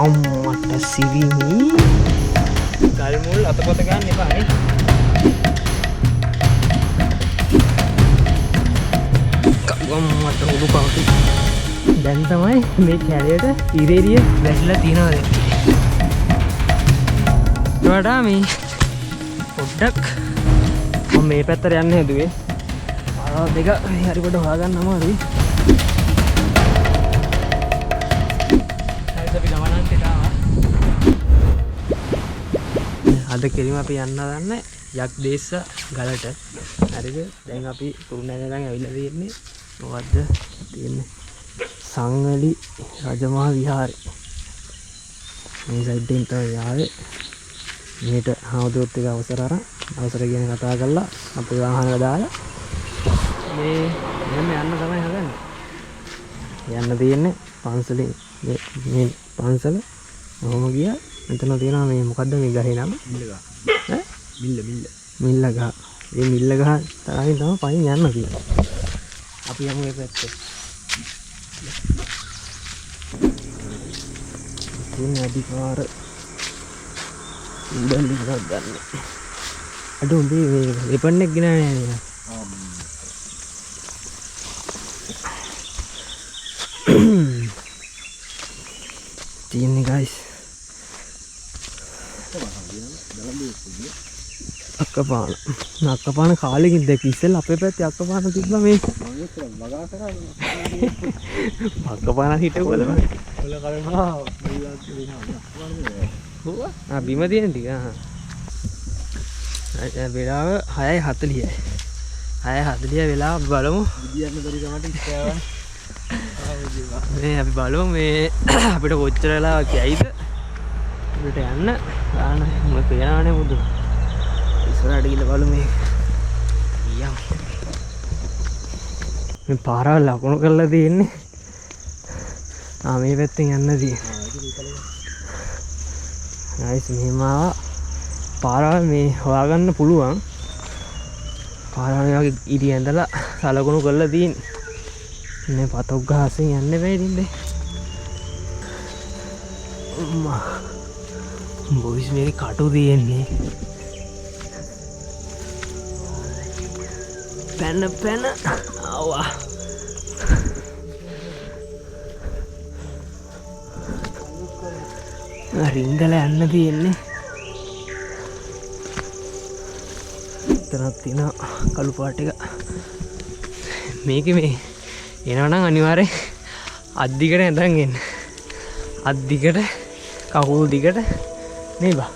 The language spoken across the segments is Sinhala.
අම්මට සිවිමි. ගල් මුල් අතපොත ගන්න එපා නේ. අම්මට උඩු කවුටි. දැන් තමයි මේ කැලේට ඉරේරිය වැටිලා තියනවා දැන්. වඩා මේ පොඩ්ඩක් මම මේ පැත්තට යන්න හැදුවේ. ආ දෙක හරි කොට හොයාගන්න අමාරුයි. හරිද අපි ගමනන්ට ආවා. අද කෙලිම අපි යන්න හදන්නේ යක්දේශ ගලට. හරිද? දැන් අපි කුරුණෑගල ළඟ ඇවිල්ලා තියෙන්නේ. මොකද්ද තියෙන්නේ? සංවැලි රජමහා විහාරේ. මේ සයිඩ් එකෙන් තමයි ආවේ. මේට හවුදොත් එක අවසර කියන කතා කරලා අපේ වාහනවල දාලා මේ මෙන්න යන්න තමයි හදන්නේ. යන්න තියෙන්නේ පන්සලේ මේ පන්සල කොහොම ගියා මෙතන තියෙනවා මේ මොකද්ද මේ ගහේ නම? මිල්ල ගහ. ඈ? මිල්ල ගහ. මේ මිල්ල ගහ තරහින් තමයි පයින් යන්න තියෙන්නේ. අපි යමු මේ පැත්තට. තියෙන අධිකාර උඩන් ඉස්සරහ ගන්න. අද උඹේ මේ වෙපන් එක ගෙනාවේ නෑ නේද? තියෙන්නේ guys. අක්කපාන කාලෙකින් දැක්ක ඉස්සෙල්ලා අපේ පැත්තේ අක්කපාන තිබ්බා මේ. වගා කරන්නේ. අක්කපාන හිටවල බං. කොල කරනවා. බිම තියෙන ටික. වෙලාව 6:40යි. 6:40 වෙලාව බලමු. විදියන්න බැරි කමට ඉස්සෑවා. මේ අපි බලමු මේ අපිට කොච්චර වෙලාවක් යයිද අපිට යන්න. ආන මම පේනවනේ මුදු. ඉස්සරහට ගිහලා බලමු මේ. යම්. මේ පාරවල් ලකුණු කරලා තියෙන්නේ. මේ පැත්තෙන් යන්න තියෙන්නේ. නයිස් මෙහෙම පාරවල් මේ හොයාගන්න පුළුවන්. පාරවල් වගේ ඉරි ඇඳලා සලකුණු කරලා තියෙන්නේ. මේ පතොක් ගහසෙන් යන්න බෑ ඉතින්ද. අම්මා බොයිස් මේක කටු තියෙන්නේ. පැන ආවා. රිංගල යන්න තියෙන්නේ. එතනක් තියෙන කළු පාට එක. මේකේ මේ එනවනම් අනිවාර්යෙන් අත් දිගට ඇඳන් එන්න. අත් දිගට කකුල් දිගට නේ බා.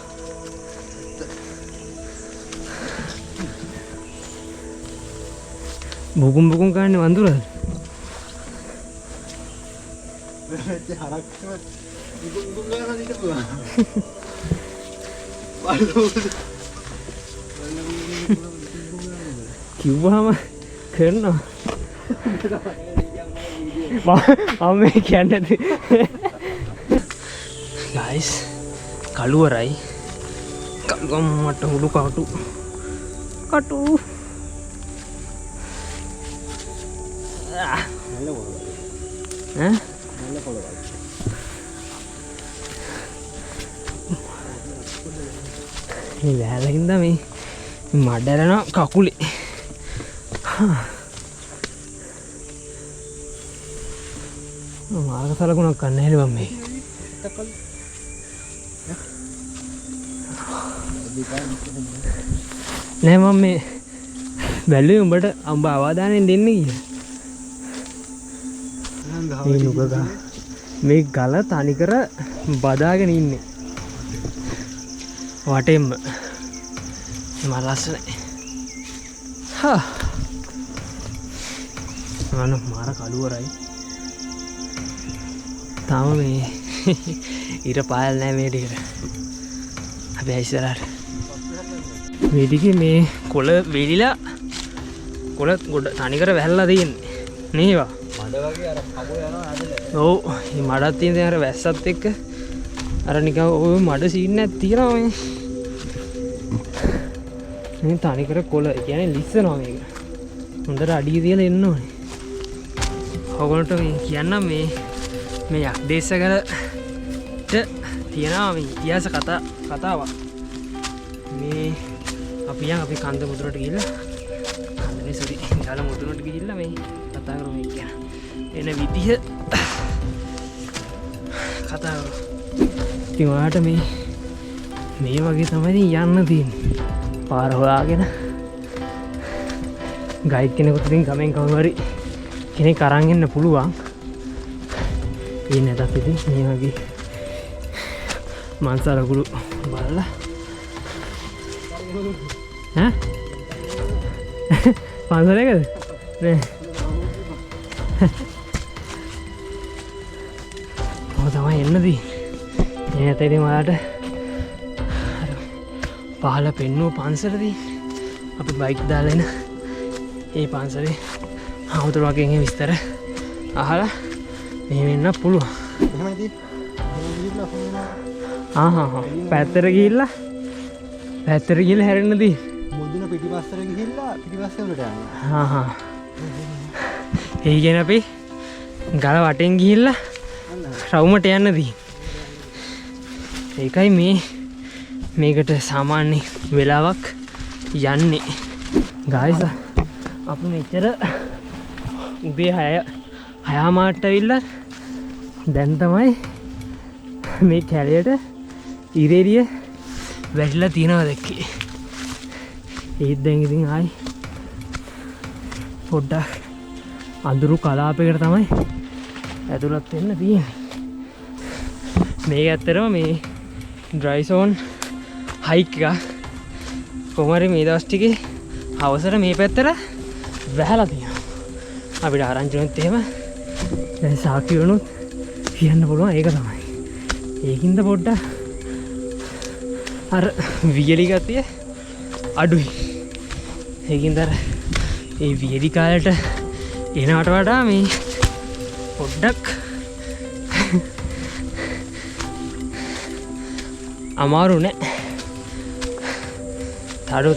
බුකුම් ගන්න වඳුරද? මෙච්ච හරක් බුකුම් ගන්න හිටපුවා. කිව්වම කරනවා. මම මේ කියන්නේ guys කළුවරයි කළුවම් මට උඩු කටු ඈ මේ වැලකින්ද මේ මඩරන කකුලේ මාර්ග සලකුණක් ගන්න හැලි බම් මේ. නෑ මම මේ බැලුවේ උඹට අඹ අවදානෙන් දෙන්න කියලා. මේ නුගගහ මේ ගල තනිකර බදාගෙන ඉන්නේ. වටෙන්ම. මම ලස්සනයි. හා. මම මාර කළුවරයි. තාම මේ ඉර පායල් නෑ මේ ටිකට. අපි ඉස්සරහට මේ ටිකේ මේ කොළ වෙලිලා කොළ ගොඩ තනිකර වැහැල්ලා තියෙන්නේ නේවා. මඩ වගේ අර කකුල යනවා ඇදලා. ඔව් මේ මඩක් තියෙන දැන් අර වැස්සත් එක්ක අර නිකන් ඔය මඩ සීන් එකක් තියෙනවා මේ. මේ තනිකර කොළ කියන්නේ ලිස්සනවා මේක. හොඳට අඩිය තියලා එන්න ඕනේ. ඔයගොල්ලන්ට මේ කියන්නම් මේ යක්දේශගල වෙච්ච තියෙනවා මේ ඉතිහාස කතාවක්. මේ අපි කන්ද මුදුනට ගිහිල්ලා කන්දනේ සොරි ගාල මුදුනට ගිහිල්ලා මේ කතා කරමු මේ කියන එන විදිහ කතා කරමු. ඉතින් ඔයාලට මේ වගේ තමයි යන්න තියෙන්නේ. පාර හොයාගෙන ගයිඩ් කෙනෙකුට ඉතින් ගමෙන් කවුරු හරි කෙනෙක් අරන් එන්න පුළුවන්. ඒ නැතත් ඉතින් මේ වගේ මාංශලකුළු බලලා ඈ පන්සලේකද නේ තමයි එන්නදී. මේ නැත ඉතින් ඔයාලට පහල පෙන්නුව පන්සලදී අපි බයික් දාලා එන ඒ පන්සලේ හාමුදුරුවෝ වගේ විස්තර අහලා මෙහෙම එන්න පුළුවන්. එහෙමයි පැත්තට ගිහිල්ලා හැරෙන්නදී මුදුන පිටිපස්සට ගිහිල්ලා පිටිපස්ස වලට යනවා. ඒ කියන්නේ අපි ගල වටෙන් ගිහිල්ලා රවුමට යන්නදී. ඒකයි මේකට සාමාන්‍ය වෙලාවක් යන්නේ. ගායිස් අපි මෙච්චර උදේ 6 මාට ඇවිල්ලා දැන් තමයි මේ කැලේට ඉරේරිය වැටිලා තියෙනවා දැක්කේ. ඒත් දැන් ඉතින් ආයි පොඩ්ඩක් අඳුරු කලාපයකට තමයි ඇතුළත් වෙන්න තියෙන්නේ. මේක ඇත්තටම මේ ඩ්‍රයි සෝන් හයික් එක කොහොම හරි මේ දවස් ටිකේ අවසර මේ පැත්තට වැහලා තියෙනවා. අපිට ආරංචි වුණත් එහෙම දැන් සාක්ෂි වුණොත් කියන්න පුළුවන් ඒක තමයි. ඒකින්ද පොඩ්ඩක් අර වියලි ගතිය අඩුයි. ඒකින්ද අර ඒ වියලි කාලයට එනවට වඩා මේ පොඩ්ඩක් අමාරු නෑ.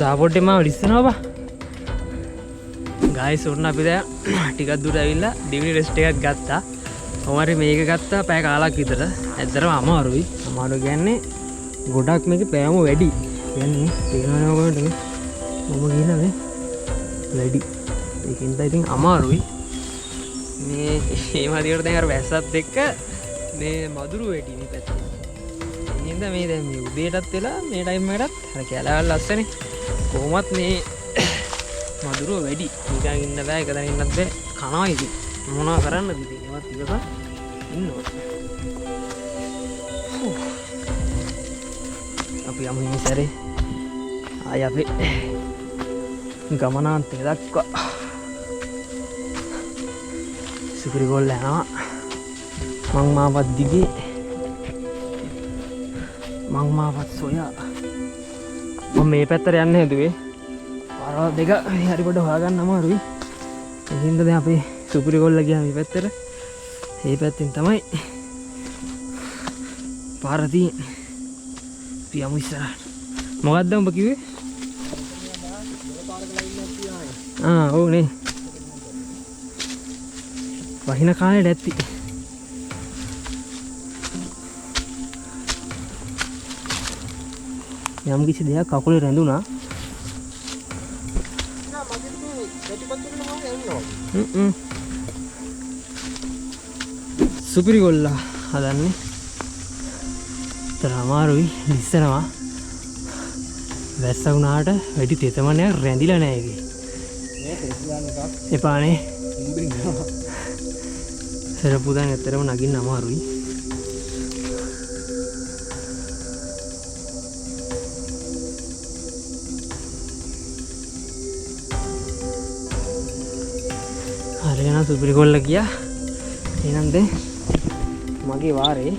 තාපොඩ්ඩේ මාව ලිස්සනවා බා. ගායිස් ඔන්න අපි දැන් ටිකක් දුර ඇවිල්ලා දෙවෙනි රෙස්ට් එකක් ගත්තා. කොහොමරි මේක ගත්තා පැය කාලක් විතර. ඇත්තටම අමාරුයි. අමාරු කියන්නේ ගොඩක් මේකේ පෑම වැඩි. කියන්නේ තේරෙනවද ඔයගොල්ලන්ට මේ? මම කියන මේ වැඩි. ඒකින්ද ඉතින් අමාරුයි. මේ මදියට දැන් අර වැස්සත් එක්ක මේ මදුරු වැඩි මේ පැත්තේ. ඒකින්ද මේ දැන් මේ උදේටත් වෙලා මේ ටයිම් එකටත් අර කැලවල් ලස්සනේ. කොහොමත් මේ මදුරුව වැඩි. නිකන් ඉන්න බෑ, එක තැන ඉන්නත් බෑ. කනවා ඉතින්. මොනවා කරන්නද ඉතින්? ඒවත් ඉවසන් ඉන්නවා. අපි යමු මේ සැරේ ආය අපේ ගමනාන්තය දක්වා. සුපිරිගොල්ල යනවා. මං මාවත් දිගේ මං මාවත් සොයා මම මේ පැත්තට යන්න හැදුවේ. පාරවල් දෙක හරි පොඩ හොයාගන්න අමාරුයි. ඒකින්ද දැන් අපි සුපිරිගොල්ල ගියා මේ පැත්තට. මේ පැත්තෙන් තමයි පාර තියෙන්නේ. අපි යමු ඉස්සරහට. මොකක්ද උඹ කිව්වේ? ඔව් නේ. වහින කාලේට ඇත්ති. යම් කිසි දෙයක් කකුලේ රැඳුණා. සුපිරිගොල්ලා හදන්නේ. තර අමාරුයි ලිස්සනවා. වැස්ස වුණාට වැඩි තෙතමනයක් රැඳිලා නැහැ ඒකේ. එපානේ. සරපු දැන් ඇත්තටම නගින්න අමාරුයි. හරියන සුපිරිගොල්ල ගියා. එහෙනම් දැන් මගේ වාරේ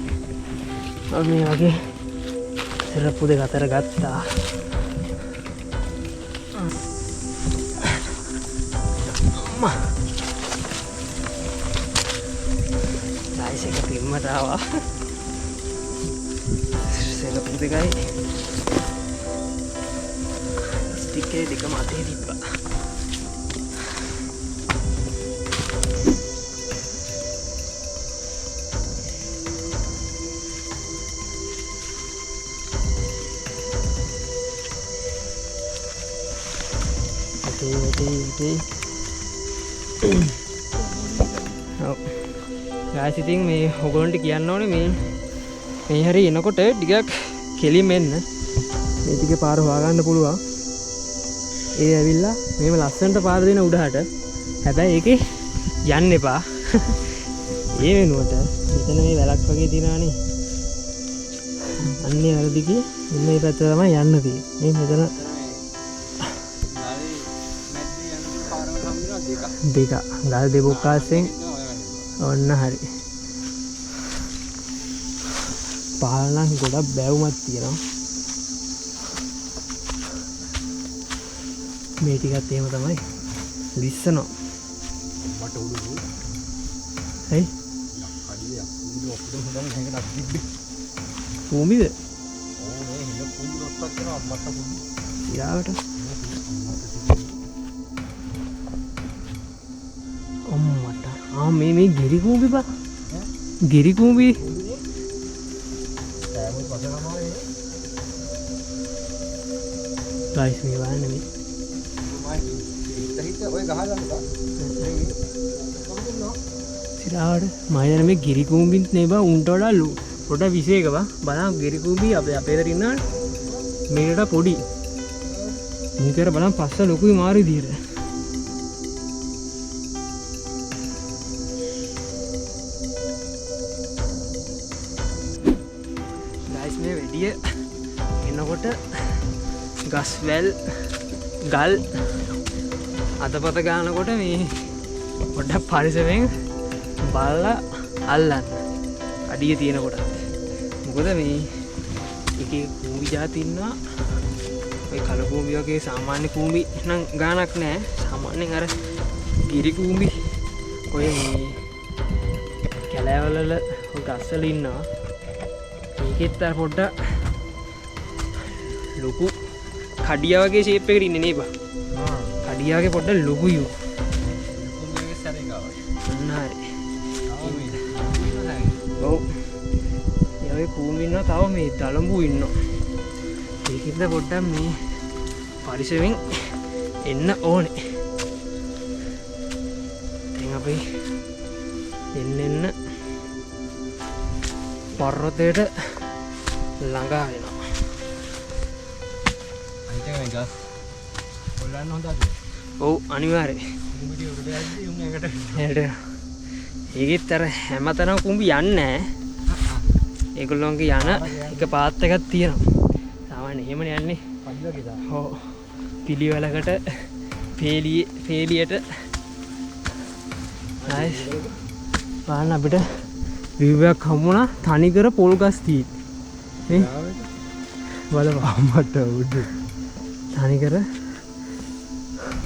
මම මේ වගේ සරපු දෙක අතර ගත්තා. ගායිස් එක පිම්මට ආවා. සරපු දෙකයි ස්ටික් එක දෙකම අතේ තිබ්බා. වැටේ. ඔව් ගායිස් ඉතින් මේ ඔයගොල්ලන්ට කියන්න ඕනේ මේ හැරි එනකොට ටිකක් කෙලින් එන්න. මේ ටිකේ පාර හොයාගන්න පුළුවන්. ඒ ඇවිල්ලා මේව ලස්සනට පාර දෙන උඩහට. හැබැයි ඒකේ යන්න එපා. ඒ වෙනුවට මෙතන මේ වැලක් වගේ තියෙනවානේ. අන්නේ අර දිගේ මෙන්න මේ පැත්ත තමයි යන්න තියෙන්නේ. මේ මෙතන දෙක ගල් දෙපොක්කාසෙන් ඔන්න හරි. පහළ නම් ගොඩක් බැවුමක් තියෙනවා. මේ ටිකත් එහෙම තමයි ලිස්සනවා. මට උඩු හයි කඩිය උඩු ඔක්කොම හොදන්න හැකට අද්දිබ්බේ කූඹිද? ඕ මේ හිල කූඹි රොත්තක් කරනවා අම්මට කූඹි යාවට අම්මට මේ ගිරි කූඹි බා ගිරි කූඹි සෑම පසලමාවේ ගයිස් මේ වහන්න මේ හිත ඔය ගහ ගන්න බා සිරාවට මයිදන මේ ගිරි කූඹිත් නේ බා උන්ට වඩා පොඩ විශේෂක බා බලන්න ගිරි කූඹි අපේ අතර ඉන්නාට මේකට පොඩි මේකට බලන්න පස්ස ලොකුයි මාරු විදියට ගයිස් මේ වෙඩිය එනකොට ගස් වැල් ගල් අතපත ගන්නකොට මේ පොඩ්ඩක් පරිස්සමෙන් බලලා අල්ලන්න අඩිය තියෙන කොට. මොකද මේ එකේ කූඹි જાති ඉන්නවා. ඔය කළු කූඹි වගේ සාමාන්‍ය කූඹි නම් ගානක් නැහැ. සාමාන්‍යයෙන් අර ගිරි කූඹි ඔය මේ කැලෑවල ඔය ගස්වල ඉන්නවා. මේකෙත් අර පොඩ්ඩක් ලොකු කඩියා වගේ ෂේප් එකකට ඉන්නේ නේ බා. කඩියාගේ පොඩ්ඩක් ලොකුයි. කූඹිගේ සැරේ ගාව. හරි. ඔව් ඒ කූඹි ඉන්නවා තව මේ දලඹු ඉන්නවා. ඒකින්ද පොඩ්ඩක් මේ පරිසරෙන් එන්න ඕනේ. දැන් අපි එන්න පර්වතයට ළඟා වෙනවා. අනිත් එක මේ ගස් හොල්ලන්න හොඳද? ඔව් අනිවාර්යයෙන්. කූඹි උඩට යද්දි උන් එකට ඒකෙත් අර හැමතැනම කුඹි යන්නේ නැහැ. ඒගොල්ලෝන්ගේ යන එක පාත් එකක් තියෙනවා. සාමාන්‍ය එහෙමනේ යන්නේ. ඔව්. පිළිවෙලකට පේලියට නයිස්. බලන්න අපිට view එකක් හම්බුණා. තනිකර පොල් ගස් තියෙන්නේ. නේ? බලපන් මට උඩ. තනිකර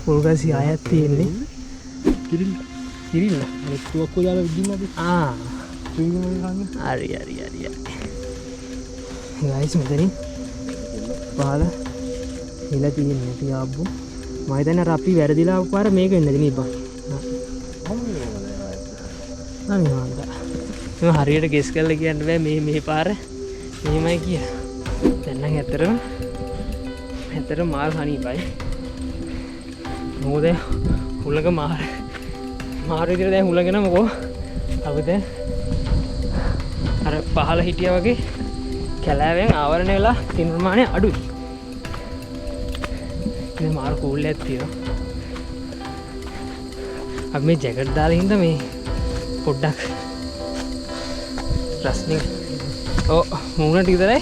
පොල් ගස් ආයත් තියෙන්නේ. කිරිල්ල නෙට්ටුවක් දාලා විදින්නද? හරි. ගයිස් මෙතනින් පහල හිලා තියෙන්නේ තියාබ්බු. මම හිතන්නේ අර අපි වැරදිලා ආපු පාර මේක වෙන්නද නේ බං. මම හරියට ගෙස් කරලා කියන්න බෑ මේ පාර මෙහෙමයි කියලා. දැන් නම් ඇත්තටම මාල් හනිපයි. මොකද හුලක මාරු විදිහට දැන් හුලගෙන මොකෝ අපි දැන් අර පහල හිටියා වගේ කැලෑවෙන් ආවරණය වෙලා තින් ප්‍රමාණය අඩුයි. ඉතින් මාරු කූල් එකක් තියෙනවා. අපි මේ ජැකට් දාලා හින්දා මේ පොඩ්ඩක් රස්නින් මූණට විතරයි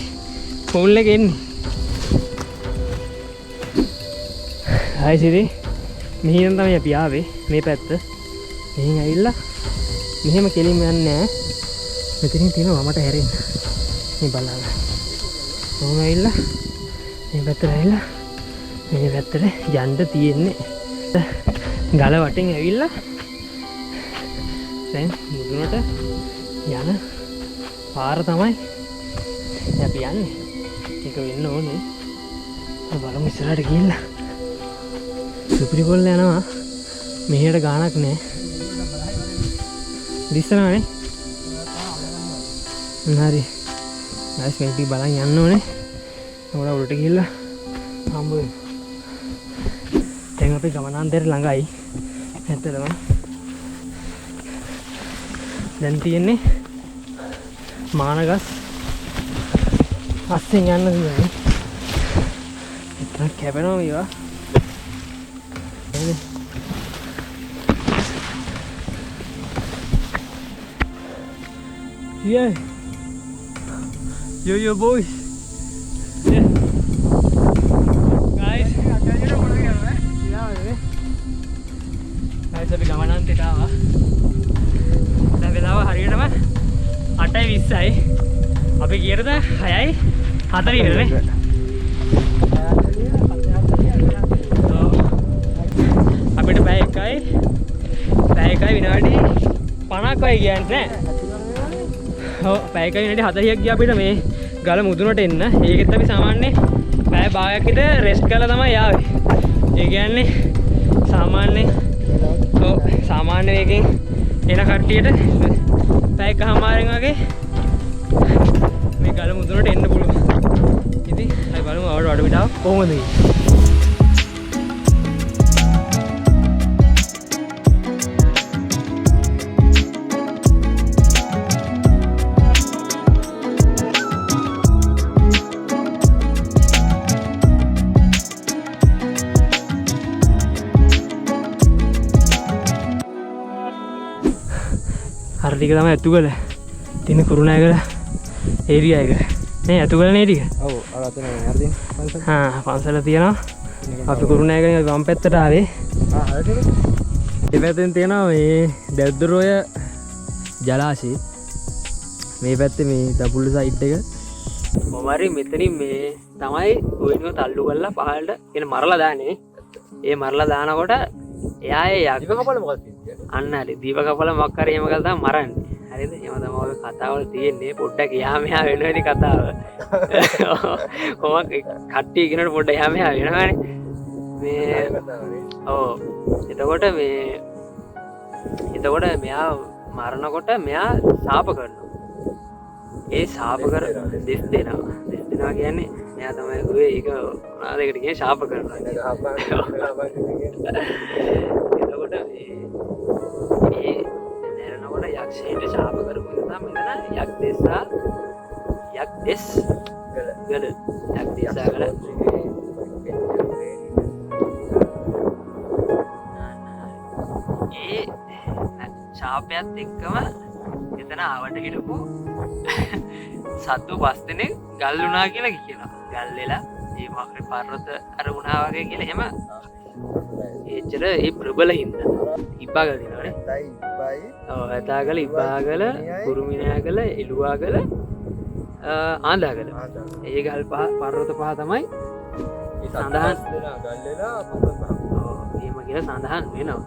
කූල් එක එන්නේ. හයි සිරි මෙහෙන් තමයි අපි ආවේ මේ පැත්ත. මෙහෙන් ඇවිල්ලා මෙහෙම කෙලින්ම යන්නේ නැහැ. මෙතනින් තියෙනවා මට හැරෙන්න. මේ බලන්න. මම ඇවිල්ලා මේ පැත්තට ඇවිල්ලා මේ පැත්තට යන්න තියෙන්නේ. ගල වටෙන් ඇවිල්ලා දැන් මුදුනට යන පාර තමයි අපි යන්නේ. ඒක වෙන්න ඕනේ. බලමු ඉස්සරහට ගිහිල්ලා. සුපිරි කොල්ල යනවා. මෙහෙට ගානක් නැහැ. දිස්සනවානේ. හරි. ගයිස් මේ ටික බලන් යන්න ඕනේ. උඩට ගිහිල්ලා හම්බ වෙමු. දැන් අපි ගමනාන්තයට ළඟයි. ඇත්තටම දැන් තියෙන්නේ මානගස් අස්සෙන් යන්න තියෙන්නේ. එතන කැපෙනවා මේවා. නේද? Yeah. Yo boys. Yeah. Guys. Guys අපි ගමනාන්තයට ආවා. දැන් වෙලාව හරියටම 8:20යි. අපි ගියරද 6:40 වෙනනේ. අපිට පැය 1යි විනාඩි 50ක් වගේ කියන්නේ නැහැ. ඔව් පැය 1යි විනාඩි 40ක් ගියා අපිට මේ ගල මුදුනට එන්න. ඒකෙත් අපි සාමාන්‍ය පැය භාගයක් විතර රෙස්ට් කරලා තමයි ආවේ. ඒ කියන්නේ සාමාන්‍ය වේගෙන් එන කට්ටියට පැය එකමාරෙන් වගේ මේ ගල මුදුනට එන්න පුළුවන්. ඉතින් අපි බලමු අවුරුදු වඩ කොහොමද කියන්නේ. අර ටික තමයි ඇතුගල තියෙන කුරුණෑගල ඒරියා එක නේ. ඇතුගල නේ ටික. ඔව් අර අතන හරිද පන්සල. පන්සල තියෙනවා. අපි කුරුණෑගල වම් පැත්තට ආවේ. හරිද? මේ පැත්තෙන් තියෙනවා මේ දැද්දරෝය ජලාශය. මේ පැත්තේ මේ දඹුල්ල සයිඩ් එක. කොමාරි මෙතනින් මේ තමයි ගොයිනව තල්ලු කරලා පහළට එන මරලා දාන්නේ. ඒ මරලා දානකොට එයා ඒ යක්ක කපල මොකක්ද කියන්නේ? අන්න හරි. දීප කපල මොකක් හරි එහෙම කරලා තමයි මරන්නේ. හරිද? එහෙම තමයි ඔය කතාවල තියෙන්නේ. පොඩ්ඩක් එහා මෙහා වෙන වෙලේ කතාව. කොහොමද කට්ටිය කියනකොට පොඩ්ඩක් එහා මෙහා වෙනවනේ. මේ ඔව්. එතකොට මෙයා මරනකොට මෙයා ශාප කරනවා. ඒ ශාප කර දෙස් දෙනවා. දෙස් දෙනවා කියන්නේ මෙයා තමයි ඔය ඒක මොනවාද ඒකට කියන්නේ ශාප කරනවා. එතකොට මේ දැනනකොට යක්ෂයට ශාප කරපු නිසා මෙතන යක් දෙස්සා යක් දෙස් ගල යක් දෙස්සා ගල ඒ ශාපයත් එක්කම එතන ආවට හිටපු සත්තු 5 දෙනෙක් ගල් වුණා කියලා කියනවා. ගල් වෙලා ඒ මොකක්ද පර්වත අර වුණා වගේ කියලා එහෙම එච්චර ඒ ප්‍රබල හින්දා ඉබ්බාගල දිනවනේ. ඔව් ඇතාගල ඉබ්බාගල කුරුමිනෑගල එළුවාගල ආන්දාගල. ඒ ගල් පර්වත පහ තමයි සඳහන් ගල් වෙලා පර්වත පහ. ඔව් එහෙම කියලා සඳහන් වෙනවා.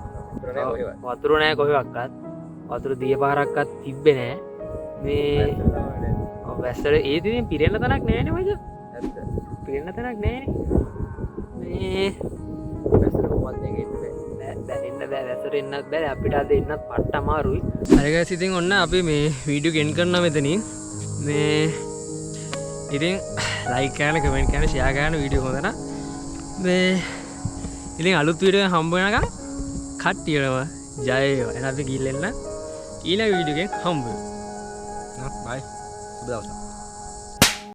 වතුර නැහැ කොහෙවත්. වතුර දිය පාරක්වත් තිබ්බේ නැහැ. මේ වැස්සර ඒ දිනේ පිරෙන්න තැනක් නැහැ නේ මචං. ඇත්ත. පිරෙන්න තැනක් නැහැ නේ. මේ වැස්සර කොහොමද මේකේ ඉන්නේ බෑ. වැස්සර එන්නත් බෑ. අපිට අද එන්නත් පට්ට අමාරුයි. හරි ගයිස් ඉතින් ඔන්න අපි මේ වීඩියෝ ගෙන් කරනවා මෙතනින්. මේ ඉතින් ලයික් කරන්න, කමෙන්ට් කරන්න, ෂෙයා කරන්න වීඩියෝ හොඳ නම්. මේ ඉතින් අලුත් වීඩියෝ එක හම්බ වෙනකම් කට්ටියම ජය වේවා. එහෙනම් අපි ගිහින් එන්න ඊළඟ වීඩියෝ එකෙන් හම්බ වෙමු. බයි. සුබ දවසක්.